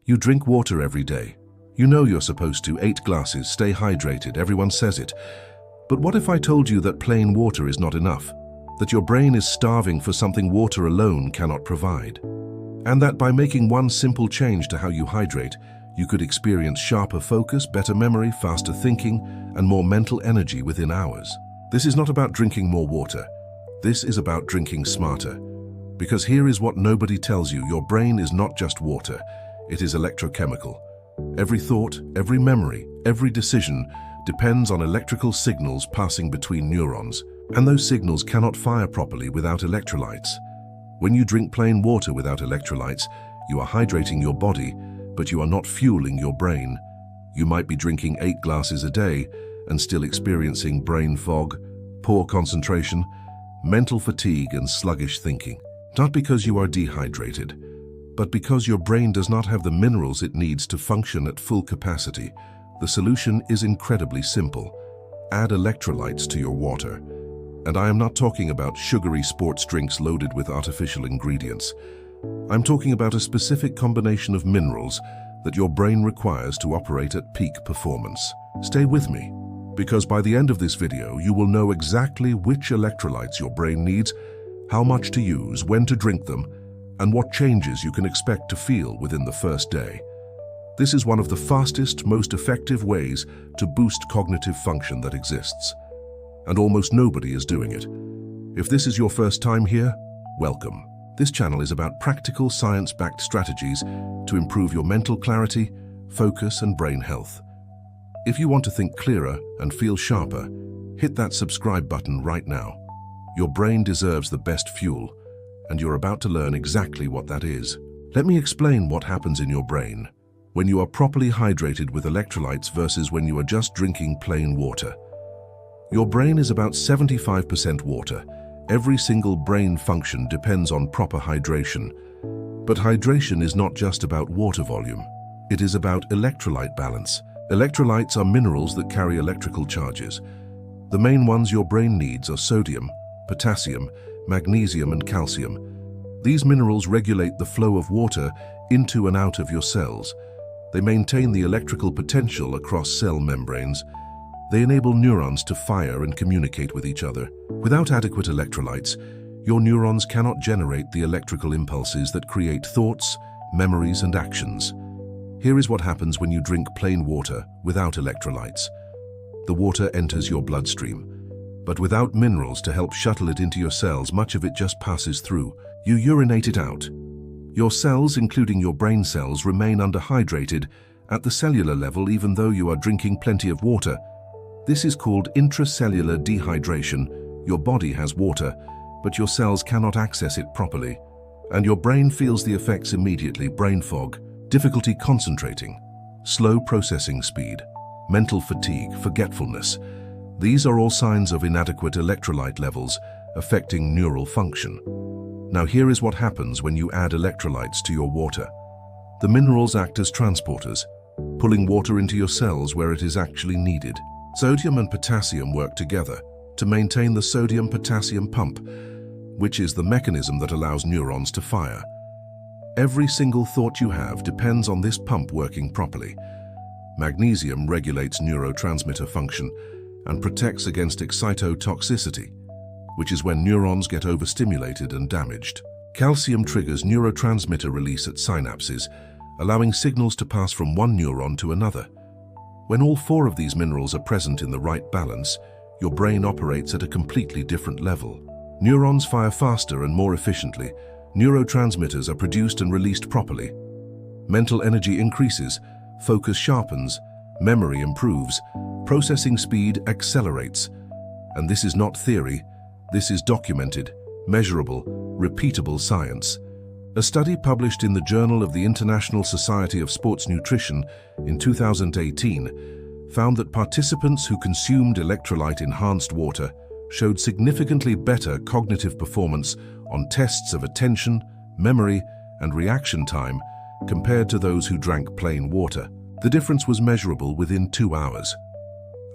You drink water every day. You know you're supposed to, 8 glasses, stay hydrated, everyone says it. But what if I told you that plain water is not enough? That your brain is starving for something water alone cannot provide? And that by making one simple change to how you hydrate, you could experience sharper focus, better memory, faster thinking, and more mental energy within hours. This is not about drinking more water. This is about drinking smarter. Because here is what nobody tells you: your brain is not just water, it is electrochemical. Every thought, every memory, every decision depends on electrical signals passing between neurons, and those signals cannot fire properly without electrolytes. When you drink plain water without electrolytes, you are hydrating your body, but you are not fueling your brain. You might be drinking 8 glasses a day and still experiencing brain fog, poor concentration, mental fatigue, and sluggish thinking. Not because you are dehydrated, but because your brain does not have the minerals it needs to function at full capacity. The solution is incredibly simple. Add electrolytes to your water. And I am not talking about sugary sports drinks loaded with artificial ingredients. I'm talking about a specific combination of minerals that your brain requires to operate at peak performance. Stay with me, because by the end of this video, you will know exactly which electrolytes your brain needs, how much to use, when to drink them, and what changes you can expect to feel within the first day. This is one of the fastest, most effective ways to boost cognitive function that exists. And almost nobody is doing it. If this is your first time here, welcome. This channel is about practical, science-backed strategies to improve your mental clarity, focus, and brain health. If you want to think clearer and feel sharper, hit that subscribe button right now. Your brain deserves the best fuel, and you're about to learn exactly what that is. Let me explain what happens in your brain when you are properly hydrated with electrolytes versus when you are just drinking plain water. Your brain is about 75% water. Every single brain function depends on proper hydration. But hydration is not just about water volume. It is about electrolyte balance. Electrolytes are minerals that carry electrical charges. The main ones your brain needs are sodium, potassium, magnesium, and calcium. These minerals regulate the flow of water into and out of your cells. They maintain the electrical potential across cell membranes. They enable neurons to fire and communicate with each other. Without adequate electrolytes, your neurons cannot generate the electrical impulses that create thoughts, memories, and actions. Here is what happens when you drink plain water without electrolytes. The water enters your bloodstream, but without minerals to help shuttle it into your cells, much of it just passes through. You urinate it out. Your cells, including your brain cells, remain underhydrated at the cellular level even though you are drinking plenty of water. This is called intracellular dehydration. Your body has water, but your cells cannot access it properly. And your brain feels the effects immediately: brain fog, difficulty concentrating, slow processing speed, mental fatigue, forgetfulness. These are all signs of inadequate electrolyte levels affecting neural function. Now here is what happens when you add electrolytes to your water. The minerals act as transporters, pulling water into your cells where it is actually needed. Sodium and potassium work together to maintain the sodium-potassium pump, which is the mechanism that allows neurons to fire. Every single thought you have depends on this pump working properly. Magnesium regulates neurotransmitter function and protects against excitotoxicity, which is when neurons get overstimulated and damaged. Calcium triggers neurotransmitter release at synapses, allowing signals to pass from one neuron to another. When all 4 of these minerals are present in the right balance, your brain operates at a completely different level. Neurons fire faster and more efficiently. Neurotransmitters are produced and released properly. Mental energy increases, focus sharpens, memory improves, processing speed accelerates. And this is not theory, this is documented, measurable, repeatable science. A study published in the Journal of the International Society of Sports Nutrition in 2018 found that participants who consumed electrolyte-enhanced water showed significantly better cognitive performance on tests of attention, memory, and reaction time compared to those who drank plain water. The difference was measurable within 2 hours.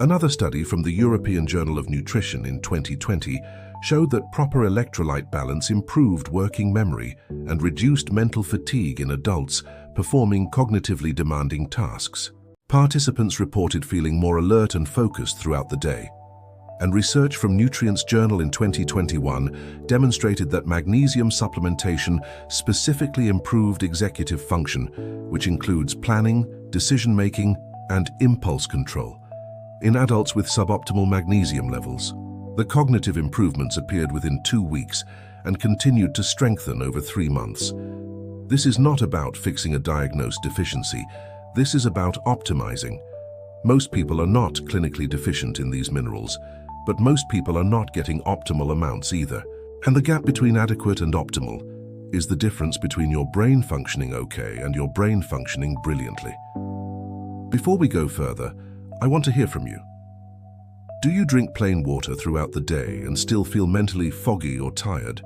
Another study from the European Journal of Nutrition in 2020 showed that proper electrolyte balance improved working memory and reduced mental fatigue in adults performing cognitively demanding tasks. Participants reported feeling more alert and focused throughout the day. And research from Nutrients Journal in 2021 demonstrated that magnesium supplementation specifically improved executive function, which includes planning, decision-making, and impulse control, in adults with suboptimal magnesium levels. The cognitive improvements appeared within 2 weeks and continued to strengthen over 3 months. This is not about fixing a diagnosed deficiency. This is about optimizing. Most people are not clinically deficient in these minerals, but most people are not getting optimal amounts either. And the gap between adequate and optimal is the difference between your brain functioning okay and your brain functioning brilliantly. Before we go further, I want to hear from you. Do you drink plain water throughout the day and still feel mentally foggy or tired?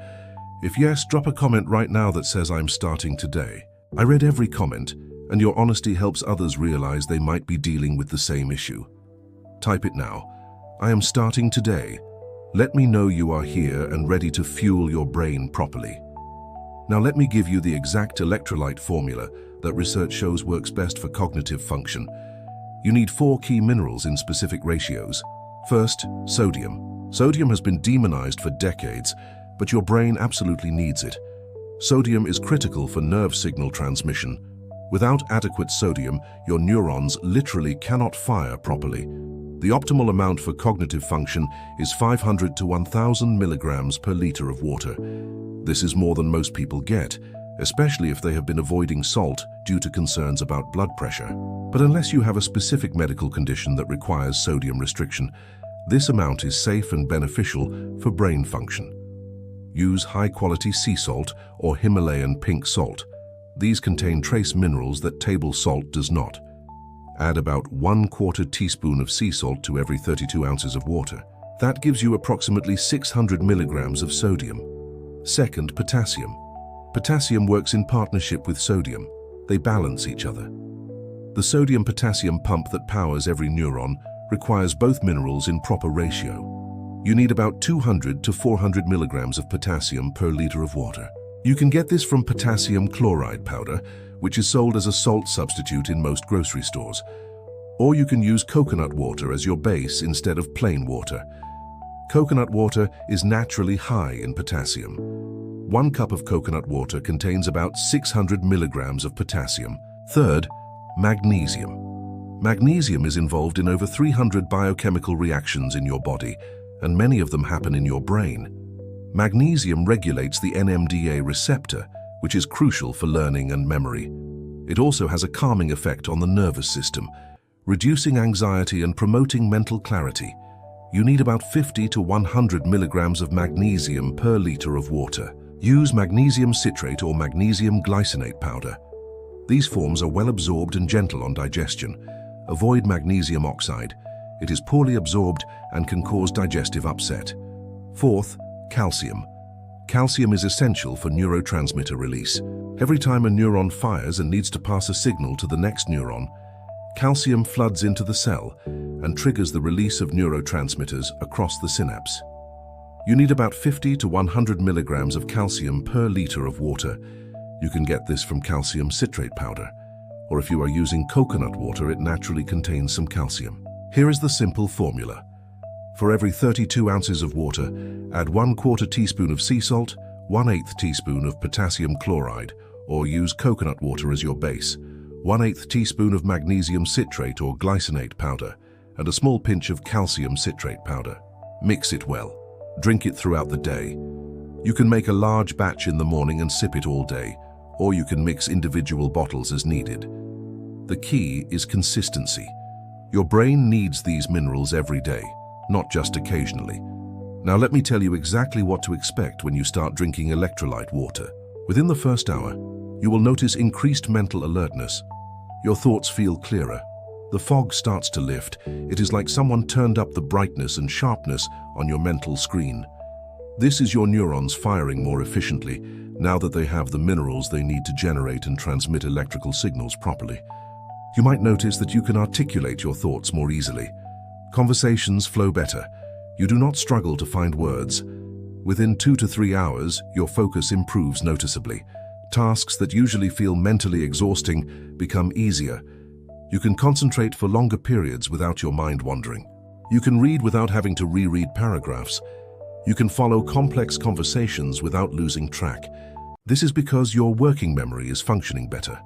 If yes, drop a comment right now that says I'm starting today. I read every comment, and your honesty helps others realize they might be dealing with the same issue. Type it now. I am starting today. Let me know you are here and ready to fuel your brain properly. Now let me give you the exact electrolyte formula that research shows works best for cognitive function. You need 4 key minerals in specific ratios. First, sodium. Sodium has been demonized for decades, but your brain absolutely needs it. Sodium is critical for nerve signal transmission. Without adequate sodium, your neurons literally cannot fire properly. The optimal amount for cognitive function is 500 to 1,000 milligrams per liter of water. This is more than most people get, especially if they have been avoiding salt due to concerns about blood pressure. But unless you have a specific medical condition that requires sodium restriction, this amount is safe and beneficial for brain function. Use high-quality sea salt or Himalayan pink salt. These contain trace minerals that table salt does not. Add about 1/4 teaspoon of sea salt to every 32 ounces of water. That gives you approximately 600 milligrams of sodium. Second, potassium. Potassium works in partnership with sodium. They balance each other. The sodium-potassium pump that powers every neuron requires both minerals in proper ratio. You need about 200 to 400 milligrams of potassium per liter of water. You can get this from potassium chloride powder, which is sold as a salt substitute in most grocery stores. Or you can use coconut water as your base instead of plain water. Coconut water is naturally high in potassium. 1 cup of coconut water contains about 600 milligrams of potassium. Third, magnesium. Magnesium is involved in over 300 biochemical reactions in your body, and many of them happen in your brain. Magnesium regulates the NMDA receptor, which is crucial for learning and memory. It also has a calming effect on the nervous system, reducing anxiety and promoting mental clarity. You need about 50 to 100 milligrams of magnesium per liter of water. Use magnesium citrate or magnesium glycinate powder. These forms are well absorbed and gentle on digestion. Avoid magnesium oxide. It is poorly absorbed and can cause digestive upset. Fourth, calcium. Calcium is essential for neurotransmitter release. Every time a neuron fires and needs to pass a signal to the next neuron, calcium floods into the cell and triggers the release of neurotransmitters across the synapse. You need about 50 to 100 milligrams of calcium per liter of water. You can get this from calcium citrate powder, or if you are using coconut water, it naturally contains some calcium. Here is the simple formula. For every 32 ounces of water, add 1/4 teaspoon of sea salt, 1/8 teaspoon of potassium chloride, or use coconut water as your base, 1/8 teaspoon of magnesium citrate or glycinate powder, and a small pinch of calcium citrate powder. Mix it well. Drink it throughout the day. You can make a large batch in the morning and sip it all day, or you can mix individual bottles as needed. The key is consistency. Your brain needs these minerals every day, not just occasionally. Now let me tell you exactly what to expect when you start drinking electrolyte water. Within the first hour, you will notice increased mental alertness. Your thoughts feel clearer. The fog starts to lift. It is like someone turned up the brightness and sharpness on your mental screen. This is your neurons firing more efficiently now that they have the minerals they need to generate and transmit electrical signals properly. You might notice that you can articulate your thoughts more easily. Conversations flow better. You do not struggle to find words. Within 2 to 3 hours, your focus improves noticeably. Tasks that usually feel mentally exhausting become easier. You can concentrate for longer periods without your mind wandering. You can read without having to reread paragraphs. You can follow complex conversations without losing track. This is because your working memory is functioning better.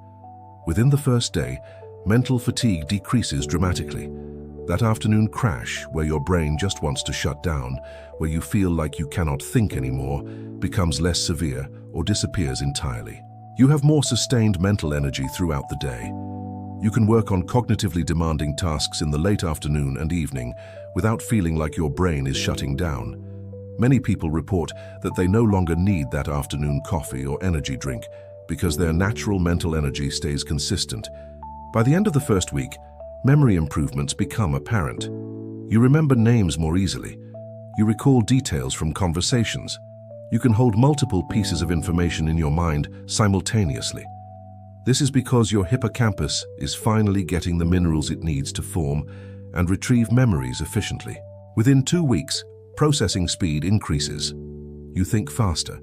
Within the first day, mental fatigue decreases dramatically. That afternoon crash, where your brain just wants to shut down, where you feel like you cannot think anymore, becomes less severe or disappears entirely. You have more sustained mental energy throughout the day. You can work on cognitively demanding tasks in the late afternoon and evening without feeling like your brain is shutting down. Many people report that they no longer need that afternoon coffee or energy drink because their natural mental energy stays consistent. By the end of the first week, memory improvements become apparent. You remember names more easily. You recall details from conversations. You can hold multiple pieces of information in your mind simultaneously. This is because your hippocampus is finally getting the minerals it needs to form and retrieve memories efficiently. Within 2 weeks, processing speed increases. You think faster.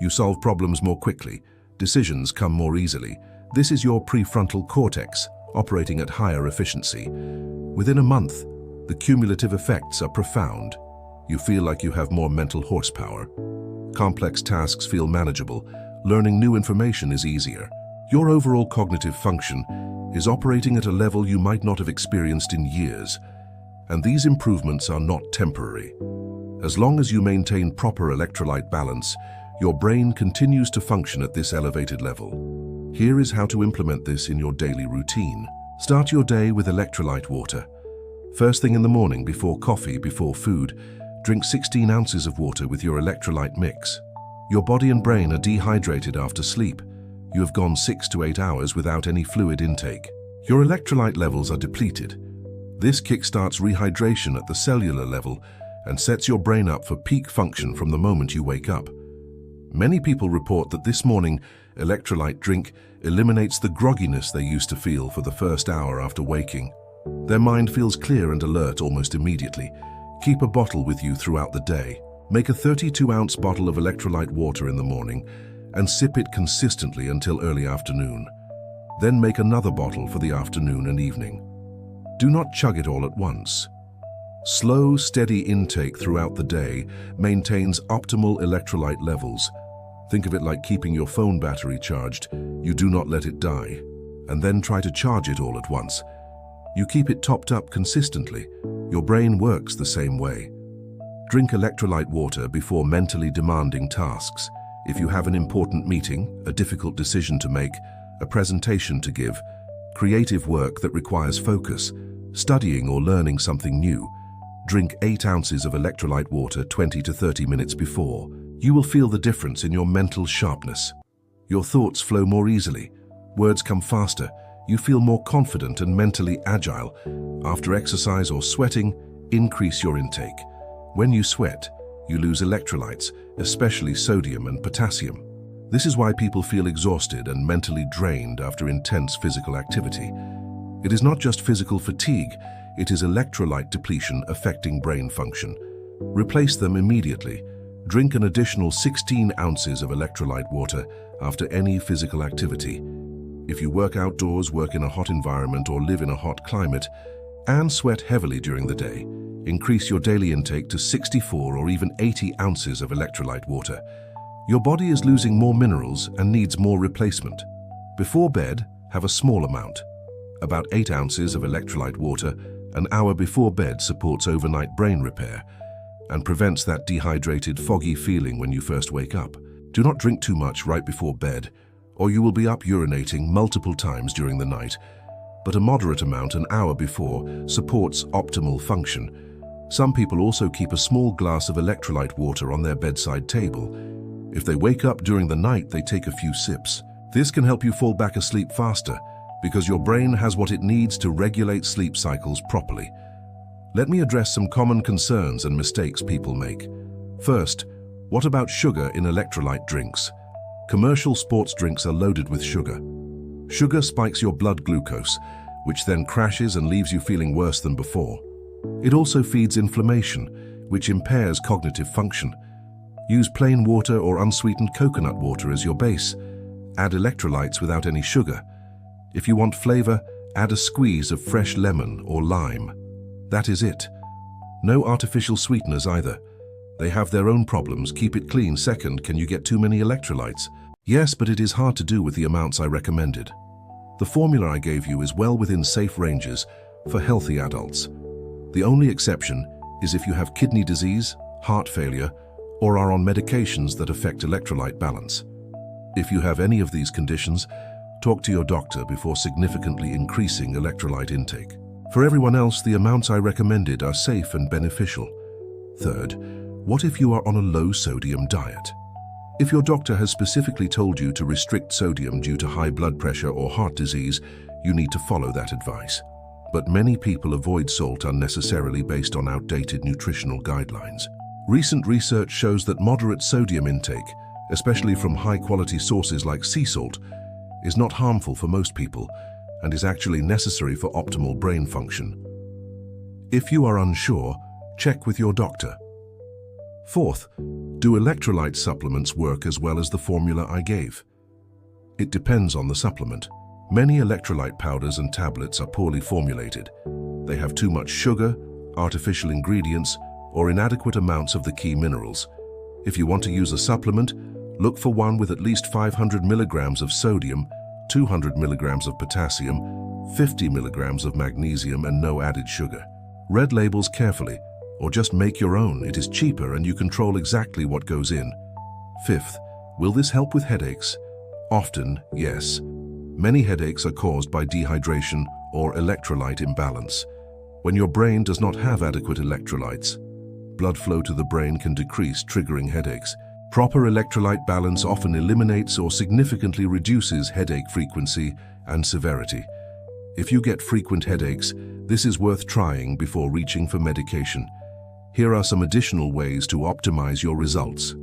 You solve problems more quickly. Decisions come more easily. This is your prefrontal cortex operating at higher efficiency. Within a month, the cumulative effects are profound. You feel like you have more mental horsepower. Complex tasks feel manageable. Learning new information is easier. Your overall cognitive function is operating at a level you might not have experienced in years. And these improvements are not temporary. As long as you maintain proper electrolyte balance, your brain continues to function at this elevated level. Here is how to implement this in your daily routine. Start your day with electrolyte water. First thing in the morning, before coffee, before food, drink 16 ounces of water with your electrolyte mix. Your body and brain are dehydrated after sleep. You have gone 6 to 8 hours without any fluid intake. Your electrolyte levels are depleted. This kickstarts rehydration at the cellular level and sets your brain up for peak function from the moment you wake up. Many people report that this morning electrolyte drink eliminates the grogginess they used to feel for the first hour after waking. Their mind feels clear and alert almost immediately. Keep a bottle with you throughout the day. Make a 32-ounce bottle of electrolyte water in the morning and sip it consistently until early afternoon. Then make another bottle for the afternoon and evening. Do not chug it all at once. Slow, steady intake throughout the day maintains optimal electrolyte levels. Think of it like keeping your phone battery charged. You do not let it die, and then try to charge it all at once. You keep it topped up consistently. Your brain works the same way. Drink electrolyte water before mentally demanding tasks. If you have an important meeting, a difficult decision to make, a presentation to give, creative work that requires focus, studying or learning something new, drink 8 ounces of electrolyte water 20 to 30 minutes before. You will feel the difference in your mental sharpness. Your thoughts flow more easily. Words come faster. You feel more confident and mentally agile. After exercise or sweating, increase your intake. When you sweat, you lose electrolytes, especially sodium and potassium. This is why people feel exhausted and mentally drained after intense physical activity. It is not just physical fatigue, it is electrolyte depletion affecting brain function. Replace them immediately. Drink an additional 16 ounces of electrolyte water after any physical activity. If you work outdoors, work in a hot environment, or live in a hot climate, and sweat heavily during the day, increase your daily intake to 64 or even 80 ounces of electrolyte water. Your body is losing more minerals and needs more replacement. Before bed, have a small amount. About 8 ounces of electrolyte water an hour before bed supports overnight brain repair and prevents that dehydrated, foggy feeling when you first wake up. Do not drink too much right before bed, or you will be up urinating multiple times during the night, but a moderate amount an hour before supports optimal function. Some people also keep a small glass of electrolyte water on their bedside table. If they wake up during the night, they take a few sips. This can help you fall back asleep faster because your brain has what it needs to regulate sleep cycles properly. Let me address some common concerns and mistakes people make. First, what about sugar in electrolyte drinks? Commercial sports drinks are loaded with sugar. Sugar spikes your blood glucose, which then crashes and leaves you feeling worse than before. It also feeds inflammation, which impairs cognitive function. Use plain water or unsweetened coconut water as your base. add electrolytes without any sugar. If you want flavor, add a squeeze of fresh lemon or lime. That is it. No artificial sweeteners either. They have their own problems. Keep it clean. Second, can you get too many electrolytes? Yes, but it is hard to do with the amounts I recommended. The formula I gave you is well within safe ranges for healthy adults. The only exception is if you have kidney disease, heart failure, or are on medications that affect electrolyte balance. If you have any of these conditions, talk to your doctor before significantly increasing electrolyte intake. For everyone else, the amounts I recommended are safe and beneficial. Third, what if you are on a low-sodium diet? If your doctor has specifically told you to restrict sodium due to high blood pressure or heart disease, you need to follow that advice. But many people avoid salt unnecessarily based on outdated nutritional guidelines. Recent research shows that moderate sodium intake, especially from high-quality sources like sea salt, is not harmful for most people and is actually necessary for optimal brain function. If you are unsure, check with your doctor. Fourth, do electrolyte supplements work as well as the formula I gave? It depends on the supplement. Many electrolyte powders and tablets are poorly formulated. They have too much sugar, artificial ingredients, or inadequate amounts of the key minerals. If you want to use a supplement, look for one with at least 500 milligrams of sodium, 200 milligrams of potassium, 50 milligrams of magnesium, and no added sugar. Read labels carefully, or just make your own. It is cheaper and you control exactly what goes in. Fifth, will this help with headaches? Often, yes. Many headaches are caused by dehydration or electrolyte imbalance. When your brain does not have adequate electrolytes, blood flow to the brain can decrease, triggering headaches. Proper electrolyte balance often eliminates or significantly reduces headache frequency and severity. If you get frequent headaches, this is worth trying before reaching for medication. Here are some additional ways to optimize your results.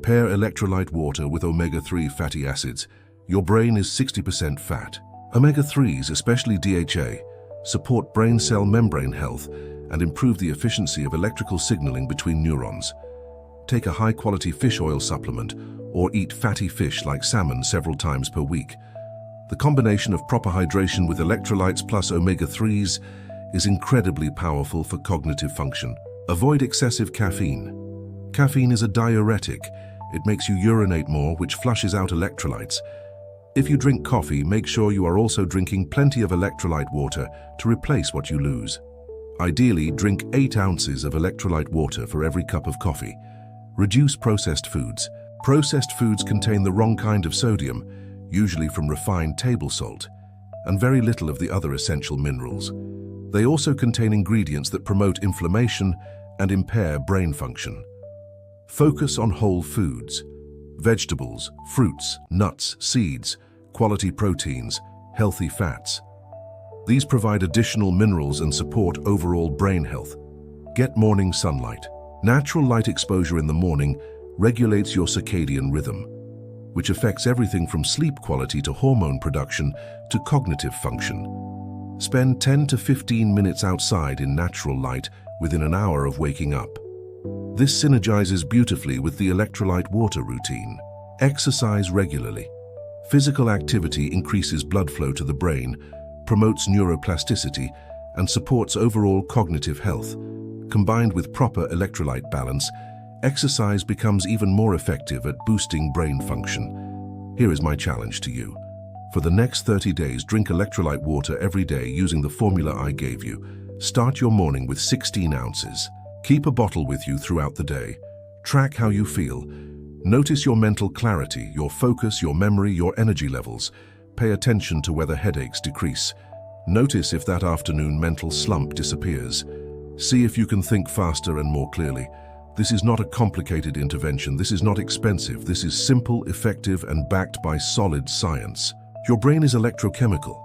Pair electrolyte water with omega-3 fatty acids. Your brain is 60% fat. Omega-3s, especially DHA, support brain cell membrane health and improve the efficiency of electrical signaling between neurons. Take a high-quality fish oil supplement or eat fatty fish like salmon several times per week. The combination of proper hydration with electrolytes plus omega-3s is incredibly powerful for cognitive function. Avoid excessive caffeine. Caffeine is a diuretic. It makes you urinate more, which flushes out electrolytes. If you drink coffee, make sure you are also drinking plenty of electrolyte water to replace what you lose. Ideally, drink 8 ounces of electrolyte water for every cup of coffee. Reduce processed foods. Processed foods contain the wrong kind of sodium, usually from refined table salt, and very little of the other essential minerals. They also contain ingredients that promote inflammation and impair brain function. Focus on whole foods. Vegetables, fruits, nuts, seeds, quality proteins, healthy fats. These provide additional minerals and support overall brain health. Get morning sunlight. Natural light exposure in the morning regulates your circadian rhythm, which affects everything from sleep quality to hormone production to cognitive function. Spend 10 to 15 minutes outside in natural light within an hour of waking up. This synergizes beautifully with the electrolyte water routine. Exercise regularly. Physical activity increases blood flow to the brain, promotes neuroplasticity, and supports overall cognitive health. Combined with proper electrolyte balance, exercise becomes even more effective at boosting brain function. Here is my challenge to you. For the next 30 days, drink electrolyte water every day using the formula I gave you. Start your morning with 16 ounces. Keep a bottle with you throughout the day. Track how you feel. Notice your mental clarity, your focus, your memory, your energy levels. Pay attention to whether headaches decrease. Notice if that afternoon mental slump disappears. See if you can think faster and more clearly. This is not a complicated intervention. This is not expensive. This is simple, effective, and backed by solid science. Your brain is electrochemical.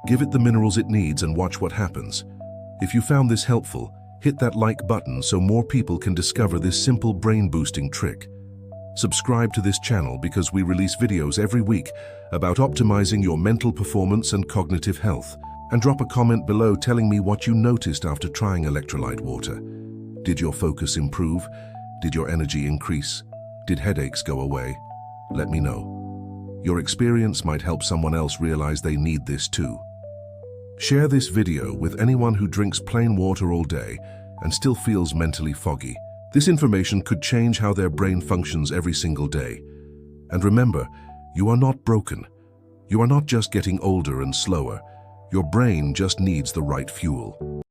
Give it the minerals it needs and watch what happens. If you found this helpful, hit that like button so more people can discover this simple brain-boosting trick. Subscribe to this channel because we release videos every week about optimizing your mental performance and cognitive health. And drop a comment below telling me what you noticed after trying electrolyte water. Did your focus improve? Did your energy increase? Did headaches go away? Let me know. Your experience might help someone else realize they need this too. Share this video with anyone who drinks plain water all day and still feels mentally foggy. This information could change how their brain functions every single day. And remember, you are not broken. You are not just getting older and slower. Your brain just needs the right fuel.